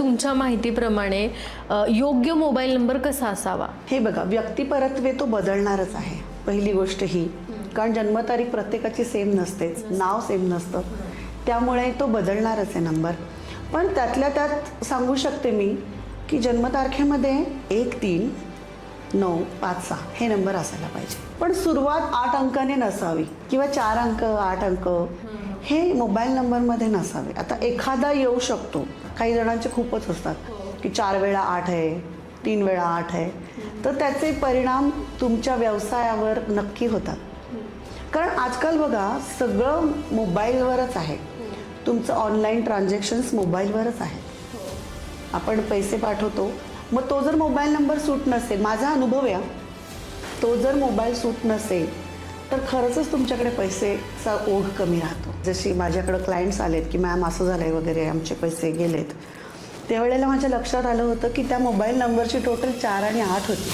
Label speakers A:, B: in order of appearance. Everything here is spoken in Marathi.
A: तुमच्या माहितीप्रमाणे योग्य मोबाईल नंबर कसा असावा?
B: हे बघा, व्यक्तिपरत्वे तो बदलणारच आहे पहिली गोष्ट ही, कारण जन्मतारीख प्रत्येकाची सेम नसतेच, नाव सेम नसतं, त्यामुळे तो बदलणारच आहे नंबर. पण त्यातल्या त्यात सांगू शकते मी की जन्मतारखेमध्ये 1, 3, 9, 5, 6 हे नंबर असायला पाहिजे. पण सुरुवात 8 अंकाने नसावी किंवा 4 अंक 8 अंक हे मोबाईल नंबरमध्ये नसावे. आता एखादा येऊ शकतो, काही जणांचे खूपच असतात की 4 वेळा 8 आहे, 3 वेळा 8 आहे, तर त्याचे परिणाम तुमच्या व्यवसायावर नक्की होतात. कारण आजकाल बघा सगळं मोबाईलवरच आहे, तुमचं ऑनलाईन ट्रान्झॅक्शन्स मोबाईलवरच आहे. आपण पैसे पाठवतो, मग तो जर मोबाईल नंबर सूट नसेल, माझा अनुभव आहे, तो जर मोबाईल सूट नसेल तर खरंच तुमच्याकडे पैसेचा ओघ कमी राहतो. जशी माझ्याकडं क्लायंट्स आलेत की मॅम असं झालं आहे वगैरे, आमचे पैसे गेलेत, त्यावेळेला माझ्या लक्षात आलं होतं की त्या मोबाईल नंबरची टोटल 4 आणि 8 होती.